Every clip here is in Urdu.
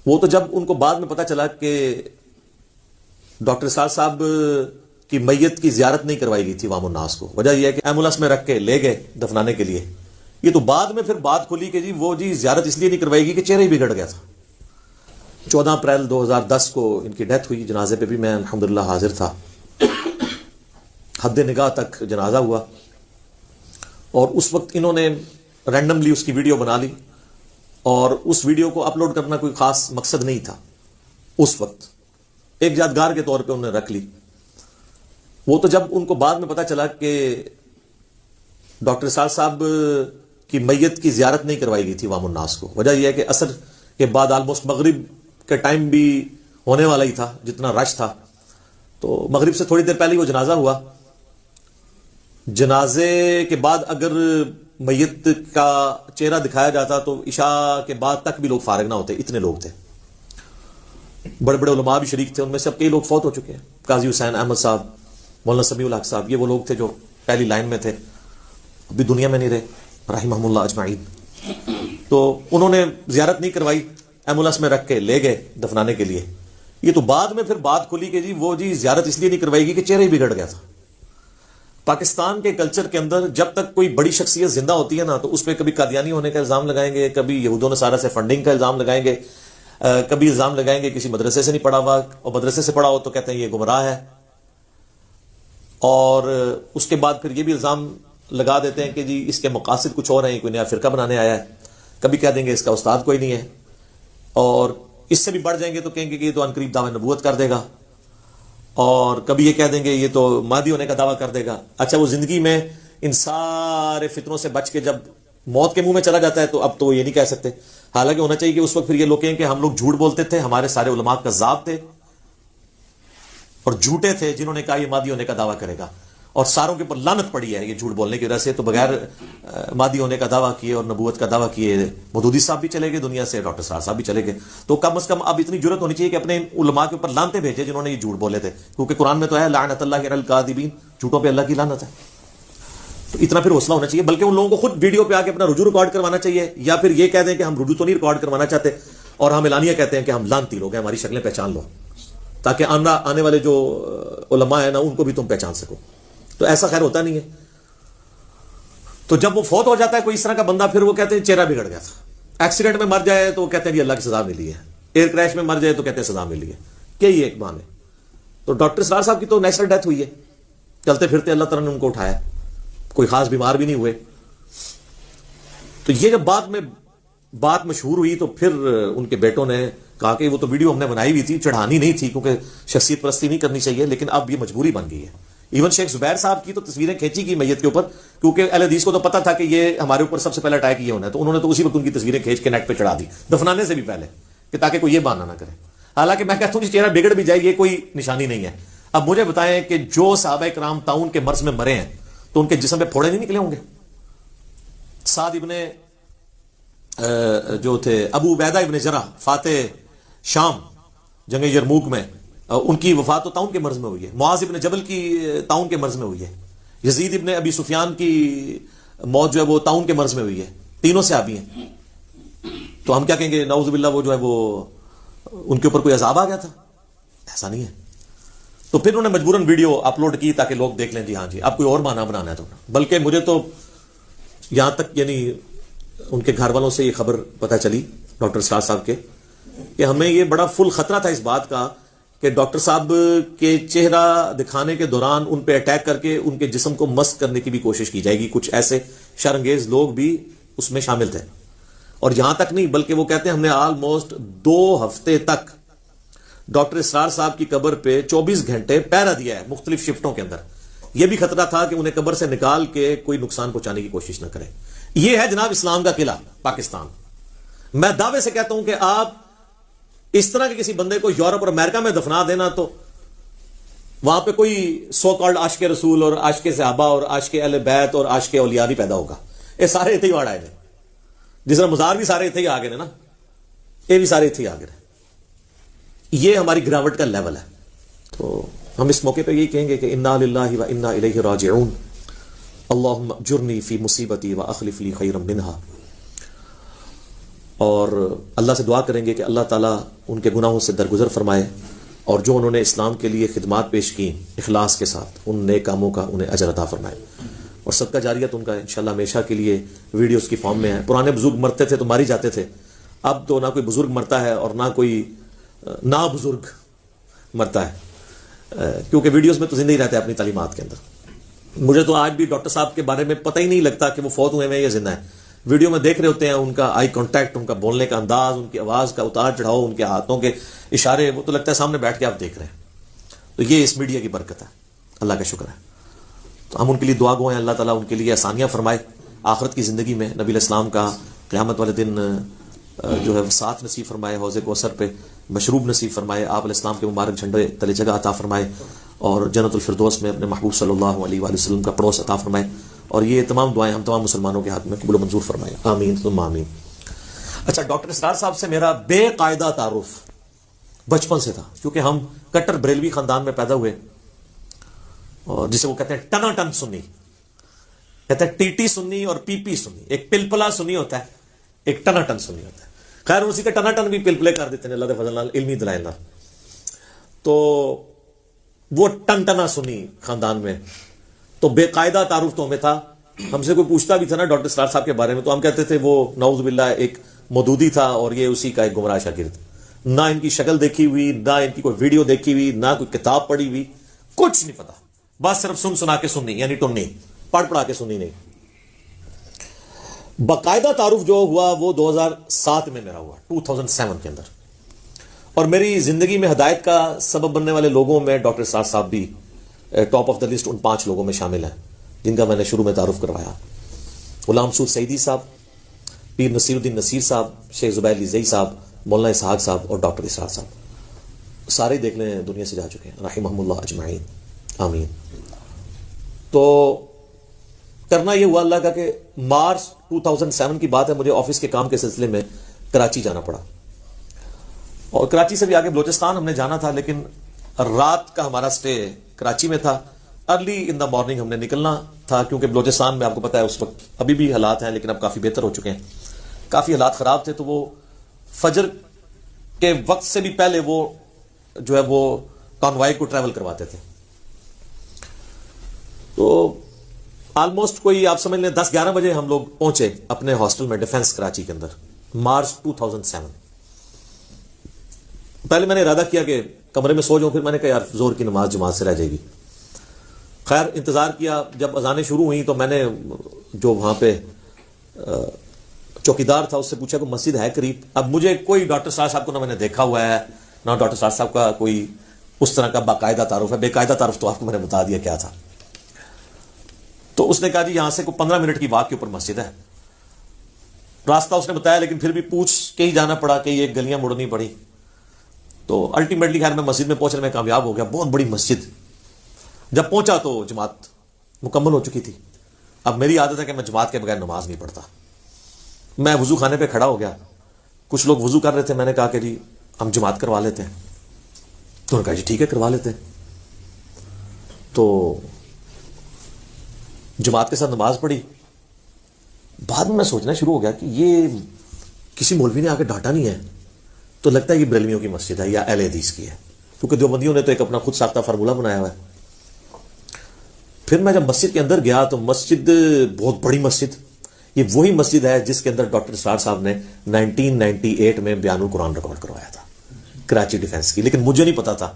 وہ تو جب ان کو بعد میں پتا چلا کہ ڈاکٹر اسرار صاحب کی میت کی زیارت نہیں کروائی گئی تھی عوام الناس کو، وجہ یہ ہے کہ ایمبولینس میں رکھ کے لے گئے دفنانے کے لیے، یہ تو بعد میں پھر بات کھلی کہ جی وہ جی زیارت اس لیے نہیں کروائی گئی کہ چہرہ ہی بگڑ گیا تھا۔ 14 اپریل 2010 کو ان کی ڈیتھ ہوئی، جنازے پہ بھی میں الحمدللہ حاضر تھا، حد نگاہ تک جنازہ ہوا، اور اس وقت انہوں نے رینڈملی اس کی ویڈیو بنا لی، اور اس ویڈیو کو اپلوڈ کرنا کوئی خاص مقصد نہیں تھا، اس وقت ایک یادگار کے طور پہ انہوں نے رکھ لی۔ وہ تو جب ان کو بعد میں پتا چلا کہ ڈاکٹر اسرار صاحب کی میت کی زیارت نہیں کروائی گئی تھی عوام الناس کو، وجہ یہ ہے کہ عصر کے بعد آلموسٹ مغرب کے ٹائم بھی ہونے والا ہی تھا، جتنا رش تھا، تو مغرب سے تھوڑی دیر پہلے وہ جنازہ ہوا۔ جنازے کے بعد اگر میت کا چہرہ دکھایا جاتا تو عشاء کے بعد تک بھی لوگ فارغ نہ ہوتے، اتنے لوگ تھے، بڑے بڑے علماء بھی شریک تھے، ان میں سے اب کئی لوگ فوت ہو چکے ہیں، قاضی حسین احمد صاحب، مولانا سمیع الحق صاحب، یہ وہ لوگ تھے جو پہلی لائن میں تھے، ابھی دنیا میں نہیں رہے، رحمہم اللہ اجمعین۔ تو انہوں نے زیارت نہیں کروائی، ایمبولینس میں رکھ کے لے گئے دفنانے کے لیے، یہ تو بعد میں پھر بات کھلی کہ جی وہ جی زیارت اس لیے نہیں کروائی گئی کہ چہرہ ہی بگڑ گیا تھا۔ پاکستان کے کلچر کے اندر جب تک کوئی بڑی شخصیت زندہ ہوتی ہے نا تو اس پہ کبھی قادیانی ہونے کا الزام لگائیں گے، کبھی یہود و نصارہ سے فنڈنگ کا الزام لگائیں گے، کبھی الزام لگائیں گے کسی مدرسے سے نہیں پڑھا ہوا، اور مدرسے سے پڑھا ہو تو کہتے ہیں یہ گمراہ ہے، اور اس کے بعد پھر یہ بھی الزام لگا دیتے ہیں کہ جی اس کے مقاصد کچھ اور ہیں، کوئی نیا فرقہ بنانے آیا ہے، کبھی کہہ دیں گے اس کا استاد کوئی نہیں ہے، اور اس سے بھی بڑھ جائیں گے تو کہیں گے کہ یہ تو عنقریب دعوی نبوت کر دے گا، اور کبھی یہ کہہ دیں گے یہ تو مہدی ہونے کا دعویٰ کر دے گا۔ اچھا وہ زندگی میں ان سارے فتنوں سے بچ کے جب موت کے منہ میں چلا جاتا ہے تو اب تو وہ یہ نہیں کہہ سکتے، حالانکہ ہونا چاہیے کہ اس وقت پھر یہ لوگ کہیں کہ ہم لوگ جھوٹ بولتے تھے، ہمارے سارے علماء کذاب تھے اور جھوٹے تھے جنہوں نے کہا یہ مہدی ہونے کا دعویٰ کرے گا، اور ساروں کے اوپر لعنت پڑی ہے یہ جھوٹ بولنے کی وجہ سے، تو بغیر مہدی ہونے کا دعویٰ کیے اور نبوت کا دعویٰ کیے مودودی صاحب بھی چلے گئے دنیا سے، ڈاکٹر اسرار صاحب بھی چلے گئے، تو کم از کم اب اتنی جرت ہونی چاہیے کہ اپنے علماء کے اوپر لعنتیں بھیجے جنہوں نے یہ جھوٹ بولے تھے، کیونکہ قرآن میں تو ہے لعنت اللہ علی الکاذبین، جھوٹوں پہ اللہ کی لعنت ہے۔ تو اتنا پھر حوصلہ ہونا چاہیے، بلکہ ان لوگوں کو خود ویڈیو پہ آ کے اپنا رجوع ریکارڈ کروانا چاہیے، یا پھر یہ کہہ دیں کہ ہم رجوع تو نہیں ریکارڈ کروانا چاہتے اور ہم اعلانیہ کہتے ہیں کہ ہم لعنتی لوگ ہیں، ہماری شکلیں پہچان لو، تاکہ آنے والے جو علماء ہیں نا ان کو بھی تم پہچان سکو۔ تو ایسا خیر ہوتا نہیں ہے۔ تو جب وہ فوت ہو جاتا ہے کوئی اس طرح کا بندہ، پھر وہ کہتے ہیں چہرہ بگڑ گیا تھا، ایکسیڈنٹ میں مر جائے تو کہتے ہیں اللہ کی سزا ملی ہے، ایئر کریش میں مر جائے تو کہتے ہیں سزا ملی ہے، کیا یہ ایک بہانے؟ تو ڈاکٹر اسرار صاحب کی تو نیچرل ڈیتھ ہوئی ہے، چلتے پھرتے اللہ تعالیٰ نے ان کو اٹھایا، کوئی خاص بیمار بھی نہیں ہوئے۔ تو یہ جب بعد میں بات مشہور ہوئی تو پھر ان کے بیٹوں نے کہا کہ وہ تو ویڈیو ہم نے بنائی ہوئی تھی، چڑھانی نہیں تھی کیونکہ شخصیت پرستی نہیں کرنی چاہیے، لیکن اب یہ مجبوری بن گئی ہے۔ ایون شیخ زبیر صاحب کی تو تصویریں کھینچی کی میت کے اوپر، کیونکہ اہل حدیث کو تو پتا تھا کہ یہ ہمارے اوپر سب سے پہلا اٹیک یہ ہونا ہے، تو انہوں نے تو اسی وقت ان کی تصویریں کھینچ کے نیٹ پہ چڑھا دی دفنانے سے بھی پہلے، کہ تاکہ کوئی یہ بہانہ نہ کرے۔ حالانکہ میں کہتا ہوں چہرہ بگڑ بھی جائے یہ کوئی نشانی نہیں ہے۔ اب مجھے بتائیں کہ جو صحابہ کرام طاعون کے مرض میں مرے ہیں تو ان کے جسم پہ پھوڑے نہیں نکلے ہوں گے؟ سعد ابن جو تھے ابو عبیدہ ابن جرح فاتح شام جنگ یرموک میں، ان کی وفات تو طاعون کے مرض میں ہوئی ہے، معاذ ابن جبل کی طاعون کے مرض میں ہوئی ہے، یزید ابن ابی سفیان کی موت جو ہے وہ طاعون کے مرض میں ہوئی ہے، تینوں صحابی ہیں۔ تو ہم کیا کہیں گے نعوذ باللہ وہ جو ہے وہ ان کے اوپر کوئی عذاب آ گیا تھا؟ ایسا نہیں ہے۔ تو پھر انہوں نے مجبوراً ویڈیو اپلوڈ کی تاکہ لوگ دیکھ لیں جی ہاں جی اب کوئی اور معنی بنانا ہے تو۔ بلکہ مجھے تو یہاں تک یعنی ان کے گھر والوں سے یہ خبر پتہ چلی ڈاکٹر اسرار صاحب کے کہ ہمیں یہ بڑا فل خطرہ تھا اس بات کا کہ ڈاکٹر صاحب کے چہرہ دکھانے کے دوران ان پہ اٹیک کر کے ان کے جسم کو مست کرنے کی بھی کوشش کی جائے گی، کچھ ایسے شرانگیز لوگ بھی اس میں شامل تھے۔ اور یہاں تک نہیں بلکہ وہ کہتے ہیں ہم نے آلموسٹ 2 ہفتے تک ڈاکٹر اسرار صاحب کی قبر پہ 24 گھنٹے پہرا دیا ہے مختلف شفٹوں کے اندر۔ یہ بھی خطرہ تھا کہ انہیں قبر سے نکال کے کوئی نقصان پہنچانے کی کوشش نہ کرے۔ یہ ہے جناب اسلام کا قلعہ پاکستان۔ میں دعوے سے کہتا ہوں کہ آپ اس طرح کے کسی بندے کو یورپ اور امریکہ میں دفنا دینا تو وہاں پہ کوئی سو کالڈ عاشق رسول اور عاشق صحابہ اور عاشق اہل بیت اور عاشق اولیاء نہیں پیدا ہوگا۔ یہ سارے اتنے ہی واڑ آئے ہیں، جس طرح مزار بھی سارے اتنے ہی آگے نا، یہ بھی سارے اتنے ہی آگے۔ یہ ہماری گراوٹ کا لیول ہے۔ تو ہم اس موقع پہ یہی کہیں گے کہ انا للہ و انا الیہ راجعون، اللہم اجرنی فی مصیبتی و اخلف لی خیرا منہا۔ اور اللہ سے دعا کریں گے کہ اللہ تعالیٰ ان کے گناہوں سے درگزر فرمائے، اور جو انہوں نے اسلام کے لیے خدمات پیش کی اخلاص کے ساتھ، ان نیک کاموں کا انہیں اجر عطا فرمائے، اور صدقہ جاریت ان کا انشاءاللہ ہمیشہ کے لیے ویڈیوز کی فارم میں ہے۔ پرانے بزرگ مرتے تھے تو ماری جاتے تھے، اب تو نہ کوئی بزرگ مرتا ہے اور نہ کوئی نا بزرگ مرتا ہے، کیونکہ ویڈیوز میں تو زندہ ہی رہتے ہیں اپنی تعلیمات کے اندر۔ مجھے تو آج بھی ڈاکٹر صاحب کے بارے میں پتہ ہی نہیں لگتا کہ وہ فوت ہوئے ہیں یا زندہ ہیں۔ ویڈیو میں دیکھ رہے ہوتے ہیں، ان کا آئی کانٹیکٹ، ان کا بولنے کا انداز، ان کی آواز کا اتار چڑھاؤ، ان کے ہاتھوں کے اشارے، وہ تو لگتا ہے سامنے بیٹھ کے آپ دیکھ رہے ہیں۔ تو یہ اس میڈیا کی برکت ہے، اللہ کا شکر ہے۔ تو ہم ان کے لیے دعا گو ہیں، اللہ تعالیٰ ان کے لیے آسانیاں فرمائے آخرت کی زندگی میں، نبی علیہ السلام کا قیامت والے دن جو ہے ساتھ نصیب فرمائے، حوض کوثر پہ مشروب نصیب فرمائے، آپ علیہ السلام کے مبارک جھنڈے تلے جگہ عطا فرمائے، اور جنت الفردوس میں اپنے محبوب صلی اللہ علیہ وآلہ وسلم کا پڑوس عطا فرمائے، اور یہ تمام دعائیں ہم تمام مسلمانوں کے ہاتھ میں قبول و منظور فرمائے، آمین ثم آمین۔ اچھا، ڈاکٹر اسرار صاحب سے میرا بے قاعدہ تعارف بچپن سے تھا، کیونکہ ہم کٹر بریلوی خاندان میں پیدا ہوئے، اور جسے وہ کہتے ہیں ٹنا ٹن سنی، کہتے ہیں ٹی ٹی سنی اور پی پی سنی، ایک پلپلا سنی ہوتا ہے، ایک ٹنا ٹن سنی ہوتا ہے۔ خیر اسی کا ٹنا ٹن بھی پلپلے کر دیتے ہیں اللہ کے فضل نال، علمی دلائل نال۔ تو وہ ٹن ٹنا سنی خاندان میں، تو بے قاعدہ تعارف تو ہمیں تھا۔ ہم سے کوئی پوچھتا بھی تھا نا ڈاکٹر اسرار صاحب کے بارے میں، تو ہم کہتے تھے وہ نعوذ باللہ ایک مودودی تھا، اور یہ اسی کا ایک گمراہ شاگرد۔ نہ ان کی شکل دیکھی ہوئی، نہ ان کی کوئی ویڈیو دیکھی ہوئی، نہ کوئی کتاب پڑھی ہوئی، کچھ نہیں پتا، بس صرف سن سنا کے سننی، یعنی ٹننی، پڑھ پڑھا کے سننی نہیں۔ باقاعدہ تعارف جو ہوا وہ 2007 میں میرا ہوا، 2007 کے اندر، اور میری زندگی میں ہدایت کا سبب بننے والے لوگوں میں ڈاکٹر اسرار صاحب بھی ٹاپ آف دا لسٹ ان 5 لوگوں میں شامل ہیں جن کا میں نے شروع میں تعارف کروایا۔ غلام سود سعیدی صاحب، پیر نصیر الدین نصیر صاحب، شیخ زبیر علی زئی صاحب، مولانا اسحاق صاحب اور ڈاکٹر اسرار صاحب، سارے دیکھ لیں دنیا سے جا چکے ہیں، رحمہم اللہ اجمعین، آمین۔ تو کرنا یہ ہوا اللہ کا کہ مارچ 2007 کی بات ہے، مجھے آفس کے کام کے سلسلے میں کراچی جانا پڑا، اور کراچی سے بھی آگے بلوچستان ہم نے جانا تھا، لیکن رات کا ہمارا سٹے کراچی میں تھا، ارلی ان دا مارننگ ہم نے نکلنا تھا، کیونکہ بلوچستان میں آپ کو پتا ہے اس وقت ابھی بھی حالات ہیں لیکن اب کافی بہتر ہو چکے ہیں، کافی حالات خراب تھے، تو وہ فجر کے وقت سے بھی پہلے وہ جو ہے وہ کانوائے کو ٹریول کرواتے تھے۔ تو آلموسٹ کوئی آپ سمجھ لیں 10-11 بجے ہم لوگ پہنچے اپنے ہاسٹل میں ڈیفنس کراچی کے اندر، مارچ 2007۔ پہلے میں نے ارادہ کیا کہ کمرے میں سو جاؤں، پھر میں نے کہا یار زور کی نماز جماعت سے رہ جائے گی۔ خیر انتظار کیا، جب اذانیں شروع ہوئیں تو میں نے جو وہاں پہ چوکیدار تھا اس سے پوچھا کہ مسجد ہے قریب۔ اب مجھے کوئی ڈاکٹر صاحب کو نہ میں نے دیکھا ہوا ہے، نہ ڈاکٹر صاحب کا کوئی اس طرح کا باقاعدہ تعارف ہے، بے قاعدہ تعارف تو آپ کو میں نے بتا دیا کیا تھا۔ تو اس نے کہا جی یہاں سے کوئی 15 منٹ کی واک کے اوپر مسجد ہے۔ راستہ اس نے بتایا لیکن پھر بھی پوچھ کے ہی جانا پڑا کہ یہ گلیاں مڑنی پڑی۔ تو الٹیمیٹلی خیر میں مسجد میں پہنچنے میں کامیاب ہو گیا، بہت بڑی مسجد۔ جب پہنچا تو جماعت مکمل ہو چکی تھی۔ اب میری عادت ہے کہ میں جماعت کے بغیر نماز نہیں پڑھتا۔ میں وضو خانے پہ کھڑا ہو گیا، کچھ لوگ وضو کر رہے تھے، میں نے کہا کہ جی ہم جماعت کروا لیتے ہیں، تو انہوں نے کہا جی ٹھیک ہے کروا لیتے ہیں۔ تو جماعت کے ساتھ نماز پڑھی۔ بعد میں سوچنا شروع ہو گیا کہ یہ کسی مولوی نے آ کے ڈانٹا نہیں ہے، تو لگتا ہے یہ بریلویوں کی مسجد ہے یا اہل حدیث کی ہے، کیونکہ دیوبندیوں نے تو ایک اپنا خود ساختہ فارمولہ بنایا ہوا ہے۔ پھر میں جب مسجد کے اندر گیا تو مسجد بہت بڑی مسجد، یہ وہی مسجد ہے جس کے اندر ڈاکٹر اسرار صاحب نے 1998 میں بیان القرآن ریکارڈ کروایا تھا کراچی ڈیفنس کی، لیکن مجھے نہیں پتا تھا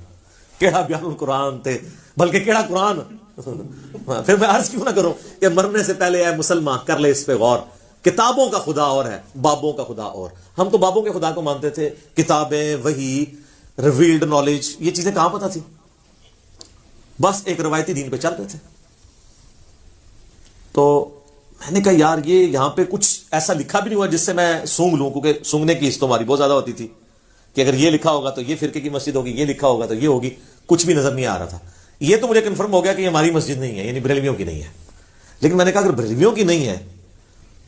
کیڑا بیان القرآن تھے، بلکہ کیڑا قرآن۔ پھر میں عرض کیوں نہ کروں کہ مرنے سے پہلے اے مسلمان کر لے اس پہ غور، کتابوں کا خدا اور ہے، بابوں کا خدا اور۔ ہم تو بابوں کے خدا کو مانتے تھے، کتابیں، وحی، ریویلڈ نالج، یہ چیزیں کہاں پتہ تھی، بس ایک روایتی دین پہ چل رہے تھے۔ تو میں نے کہا یار یہ یہاں پہ کچھ ایسا لکھا بھی نہیں ہوا جس سے میں سونگ لوں، کیونکہ سونگنے کی حصت ہماری بہت زیادہ ہوتی تھی کہ اگر یہ لکھا ہوگا تو یہ فرقے کی مسجد ہوگی، یہ لکھا ہوگا تو یہ ہوگی، کچھ بھی نظر نہیں آ رہا تھا۔ یہ تو مجھے کنفرم ہو گیا کہ یہ ہماری مسجد نہیں ہے، یعنی بریلویوں کی نہیں ہے۔ لیکن میں نے کہا اگر بریلویوں کی نہیں ہے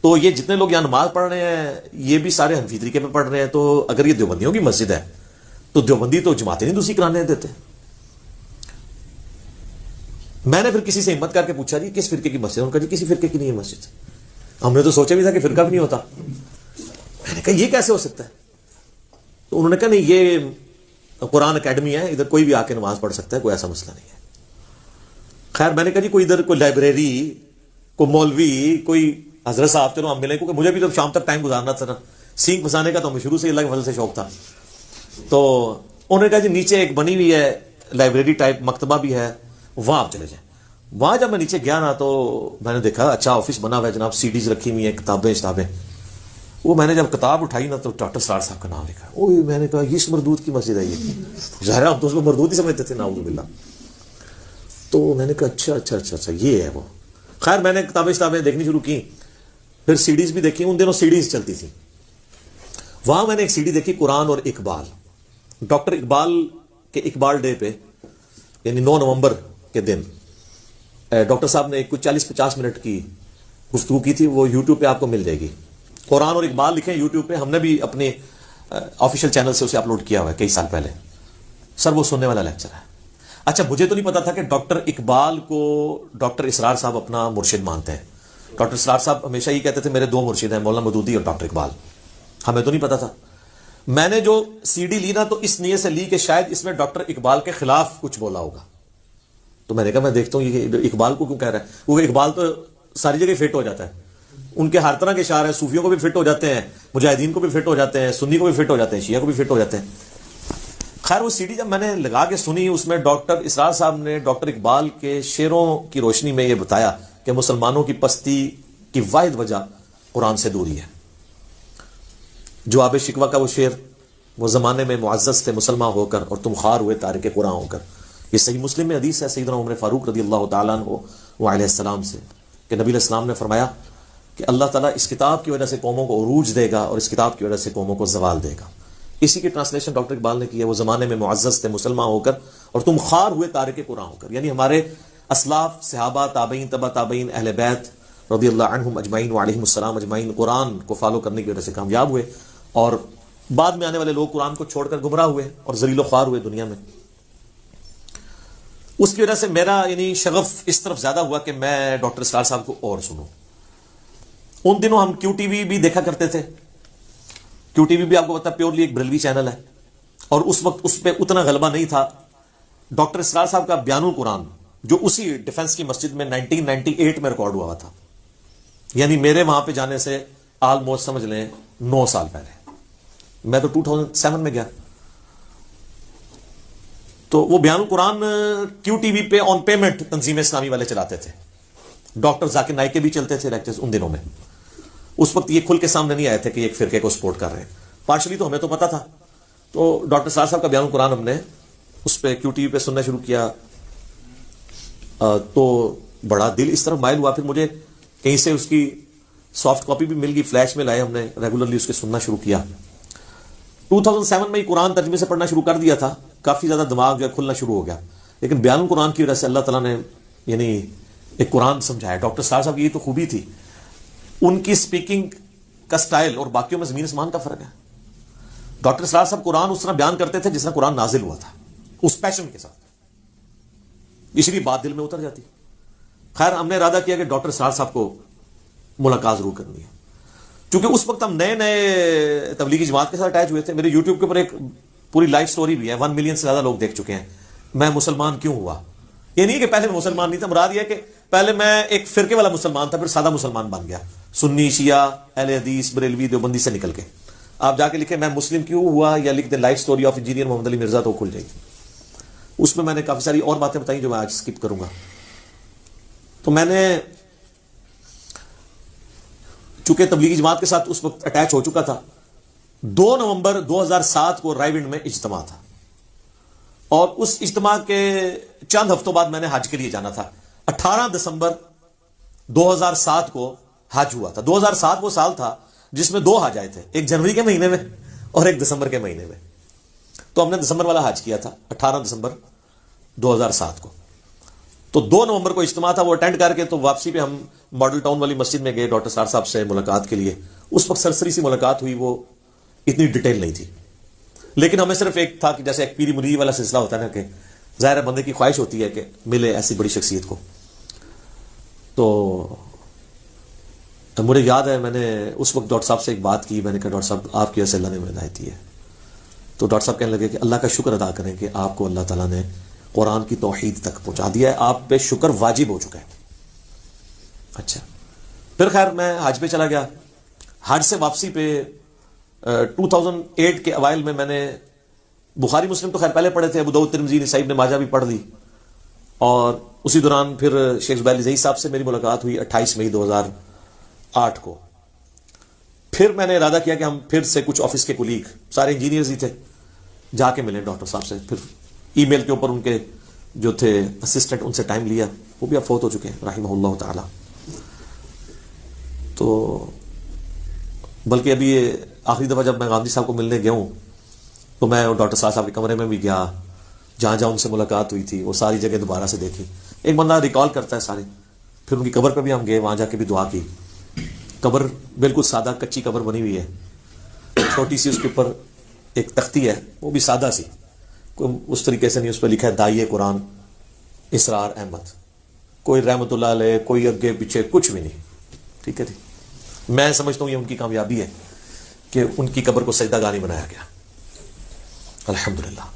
تو یہ جتنے لوگ یہاں نماز پڑھ رہے ہیں یہ بھی سارے حنفی طریقے پہ پڑھ رہے ہیں، تو اگر یہ دیوبندیوں کی مسجد ہے تو دیوبندی تو جماعتیں نہیں دوسری کرانے دیتے۔ میں نے پھر کسی سے ہمت کر کے پوچھا جی کس فرقے کی مسجد ہے؟ انہوں نے کہا جی کسی فرقے کی نہیں ہے مسجد۔ ہم نے تو سوچا بھی تھا کہ فرقہ بھی نہیں ہوتا۔ میں نے کہا یہ کیسے ہو سکتا ہے؟ تو انہوں نے کہا نہیں یہ قرآن اکیڈمی ہے, ادھر کوئی بھی آ کے نماز پڑھ سکتا ہے, کوئی ایسا مسئلہ نہیں ہے. خیر میں نے کہا جی کوئی ادھر کوئی لائبریری, کوئی مولوی, کوئی حضرت صاحب چلو ہم ملیں, کیونکہ مجھے بھی تو شام تک ٹائم گزارنا تھا نا, سینگ پھنسانے کا تو ہمیں شروع سے اللہ کے فضل سے شوق تھا. تو انہوں نے کہا جی نیچے ایک بنی ہوئی ہے لائبریری ٹائپ, مکتبہ بھی ہے, وہاں آپ چلے جائیں. وہاں جب میں نیچے گیا نا تو میں نے دیکھا اچھا آفس بنا ہوا ہے جناب, سی ڈیز رکھی ہوئی ہیں, کتابیں. وہ میں نے جب کتاب اٹھائی نا تو ڈاکٹر سرار صاحب کا نام لکھا. اوہ میں نے کہا یہ اس مردود کی مسجد ہے, یہ ظاہر ہم تو اس کو مردود ہی سمجھتے تھے, نعوذ باللہ. تو میں نے کہا اچھا یہ ہے وہ. خیر میں نے کتابیں دیکھنی شروع کی, پھر سی ڈیز بھی دیکھی. ان دنوں سی ڈیز چلتی تھی. وہاں میں نے ایک سی ڈی دیکھی قرآن اور اقبال. ڈاکٹر اقبال کے اقبال ڈے پہ یعنی 9 نومبر کے دن ڈاکٹر صاحب نے ایک کچھ 40-50 منٹ کی گفتگو کی تھی. وہ یوٹیوب پہ آپ کو مل جائے گی. قرآن اور اقبال لکھیں یوٹیوب پہ, ہم نے بھی اپنے آفیشیل چینل سے اسے اپلوڈ کیا ہوا ہے کئی سال پہلے. سر وہ سننے والا لیکچر ہے. اچھا مجھے تو نہیں پتا تھا کہ ڈاکٹر اقبال کو ڈاکٹر اسرار صاحب اپنا مرشد مانتے ہیں. ڈاکٹر اسرار صاحب ہمیشہ یہ کہتے تھے میرے 2 مرشد ہیں, مولانا مودودی اور ڈاکٹر اقبال. ہمیں تو نہیں پتا تھا. میں نے جو سی ڈی لی نا تو اس نیت سے لی کہ شاید اس میں ڈاکٹر اقبال کے خلاف کچھ بولا ہوگا. تو میں نے کہا میں دیکھتا ہوں یہ اقبال کو کیوں کہہ رہا ہے. وہ اقبال تو ساری جگہ فٹ ہو جاتا ہے, ان کے ہر طرح کے اشعار ہیں, صوفیوں کو بھی فٹ ہو جاتے ہیں, مجاہدین کو بھی فٹ ہو جاتے ہیں, سنی کو بھی فٹ ہو جاتے ہیں, شیعہ کو بھی فٹ ہو جاتے ہیں. خیر وہ سی ڈی جب میں نے لگا کے سنی, اس میں ڈاکٹر اسرار صاحب نے ڈاکٹر اقبال کے شعروں کی روشنی میں یہ بتایا کہ مسلمانوں کی پستی کی واحد وجہ قرآن سے دوری ہے. جواب شکوہ کا وہ شعر, وہ زمانے میں معزز تھے مسلمان ہو کر اور تم خوار ہوئے تارک قرآن ہو کر. یہ صحیح مسلم میں حدیث ہے سیدنا عمر فاروق رضی اللہ تعالیٰ عنہ علیہ السلام سے کہ نبی علیہ السلام نے فرمایا کہ اللہ تعالیٰ اس کتاب کی وجہ سے قوموں کو عروج دے گا اور اس کتاب کی وجہ سے قوموں کو زوال دے گا. اسی کی ٹرانسلیشن ڈاکٹر اقبال نے کی ہے, وہ زمانے میں معزز تھے مسلمان ہو کر اور تم خوار ہوئے تارک قرآن ہو کر. یعنی ہمارے اسلاف صحابہ تابعین تبع تابعین اہل بیت رضی اللہ عنہم اجمعین وعلیہم السلام اجمعین قرآن کو فالو کرنے کی وجہ سے کامیاب ہوئے, اور بعد میں آنے والے لوگ قرآن کو چھوڑ کر گمراہ ہوئے اور ذلیل و خوار ہوئے دنیا میں. اس کی وجہ سے میرا یعنی شغف اس طرف زیادہ ہوا کہ میں ڈاکٹر اسرار صاحب کو اور سنوں. ان دنوں ہم کیو ٹی وی بھی دیکھا کرتے تھے. کیو ٹی وی بھی آپ کو پتا پیورلی ایک بریلوی چینل ہے, اور اس وقت اس پہ اتنا غلبہ نہیں تھا. ڈاکٹر اسرار صاحب کا بیان القرآن جو اسی ڈیفنس کی مسجد میں 1998 میں ریکارڈ ہوا تھا, یعنی میرے وہاں پہ جانے سے آلموسٹ سمجھ لیں 9 سال پہلے. میں تو 2007 میں گیا. تو وہ بیان القرآن کیو ٹی وی پہ آن پیمنٹ تنظیم اسلامی والے چلاتے تھے. ڈاکٹر ذاکر نائک کے بھی چلتے تھے لیکچرز ان دنوں میں. اس وقت یہ کھل کے سامنے نہیں آئے تھے کہ ایک فرقے کو سپورٹ کر رہے ہیں. پارشلی تو ہمیں تو پتا تھا. تو ڈاکٹر اسرار صاحب کا بیان القرآن ہم نے اس پہ کیو ٹی وی پہ سننا شروع کیا, تو بڑا دل اس طرف مائل ہوا. پھر مجھے کہیں سے اس کی سافٹ کاپی بھی مل گئی, فلیش میں لائے, ہم نے ریگولرلی اس کے سننا شروع کیا. 2007 میں قرآن ترجمے سے پڑھنا شروع کر دیا تھا, کافی زیادہ دماغ جو ہے کھلنا شروع ہو گیا. لیکن بیان القرآن کی وجہ سے اللہ تعالیٰ نے یعنی ایک قرآن سمجھایا. ڈاکٹر اسرار صاحب کی یہ تو خوبی تھی, ان کی سپیکنگ کا سٹائل اور باقیوں میں زمین اسمان کا فرق ہے. ڈاکٹر اسرار صاحب قرآن اس طرح بیان کرتے تھے جس طرح قرآن نازل ہوا تھا, اس پیشن کے ساتھ, اس لیے بات دل میں اتر جاتی. خیر ہم نے ارادہ کیا کہ ڈاکٹر اسرار صاحب کو ملاقات ضرور کرنی ہے. چونکہ اس وقت ہم نئے تبلیغی جماعت کے ساتھ اٹیچ ہوئے تھے. میرے یوٹیوب کے اوپر ایک پوری لائف سٹوری بھی ہے, 1 ملین سے زیادہ لوگ دیکھ چکے ہیں. میں مسلمان کیوں ہوا, یہ نہیں کہ پہلے میں مسلمان نہیں تھا, مراد یہ کہ پہلے میں ایک فرقے والا مسلمان تھا, پھر سادہ مسلمان بن گیا, سنی شیعہ اہل حدیث بریلوی دیوبندی سے نکل کے. آپ جا کے لکھیں میں مسلم کیوں ہوا, یا لکھ دیں لائف سٹوری آف انجینئر محمد علی مرزا, تو کھل جائے گی. اس میں نے کافی ساری اور باتیں بتائی جو میں آج اسکپ کروں گا. تو میں نے چونکہ تبلیغی جماعت کے ساتھ اس وقت اٹیچ ہو چکا تھا, 2 نومبر 2007 کو رائے ونڈ میں اجتماع تھا, اور اس اجتماع کے چند ہفتوں بعد میں نے حج کے لیے جانا تھا. 18 دسمبر 2007 کو حج ہوا تھا. 2007 وہ سال تھا جس میں 2 حج آئے تھے, ایک جنوری کے مہینے میں اور ایک دسمبر کے مہینے میں. تو ہم نے دسمبر والا حج کیا تھا 18 دسمبر 2007 کو. تو 2 نومبر کو اجتماع تھا, وہ اٹینڈ کر کے تو واپسی پہ ہم ماڈل ٹاؤن والی مسجد میں گئے ڈاکٹر اسرار صاحب سے ملاقات کے لیے. اس وقت سرسری سی ملاقات ہوئی, وہ اتنی ڈیٹیل نہیں تھی, لیکن ہمیں صرف ایک تھا کہ جیسے ایک پیری مرید والا سلسلہ ہوتا ہے نا, کہ ظاہر بندے کی خواہش ہوتی ہے کہ ملے ایسی بڑی شخصیت کو. تو مجھے یاد ہے میں نے اس وقت ڈاکٹر صاحب سے ایک بات کی. میں نے کہا ڈاکٹر صاحب آپ کی وجہ سے اللہ نے مجھے ہدایت دی ہے. تو ڈاکٹر صاحب کہنے لگے کہ اللہ کا شکر ادا کریں کہ آپ کو اللہ تعالیٰ نے قرآن کی توحید تک پہنچا دیا ہے, آپ پہ شکر واجب ہو چکا ہے. اچھا, پھر خیر میں حج پہ چلا گیا. حج سے واپسی پہ 2008 کے اوائل میں نے بخاری مسلم تو خیر پہلے پڑھے تھے, ابو داؤد ترمذی نسائی ابن ماجہ بھی پڑھ لی, اور اسی دوران پھر شیخ زبیر زئی صاحب سے میری ملاقات ہوئی 28 مئی 2008 کو. پھر میں نے ارادہ کیا کہ ہم پھر سے کچھ آفس کے کولیگ, سارے انجینئرز ہی تھے, جا کے ملیں ڈاکٹر صاحب سے. پھر ای میل کے اوپر ان کے جو تھے اسسٹنٹ, ان سے ٹائم لیا, وہ بھی اب فوت ہو چکے ہیں رحمہ اللہ تعالی. تو بلکہ ابھی یہ آخری دفعہ جب میں گاندھی صاحب کو ملنے گیا ہوں تو میں ڈاکٹر صاحب کے کمرے میں بھی گیا, جہاں جہاں ان سے ملاقات ہوئی تھی وہ ساری جگہ دوبارہ سے دیکھی. ایک بندہ ریکال کرتا ہے سارے. پھر ان کی قبر پہ بھی ہم گئے, وہاں جا کے بھی دعا کی. قبر بالکل سادہ کچی قبر بنی ہوئی ہے, چھوٹی سی اس کے اوپر ایک تختی ہے, وہ بھی سادہ سی, کوئی اس طریقے سے نہیں. اس پہ لکھا ہے داعیہ قرآن اسرار احمد, کوئی رحمت اللہ علیہ, کوئی اگے پیچھے کچھ بھی نہیں. ٹھیک ہے جی, میں سمجھتا ہوں یہ ان کی کامیابی ہے کہ ان کی قبر کو سجدہ گاہ نہیں بنایا گیا. الحمدللہ.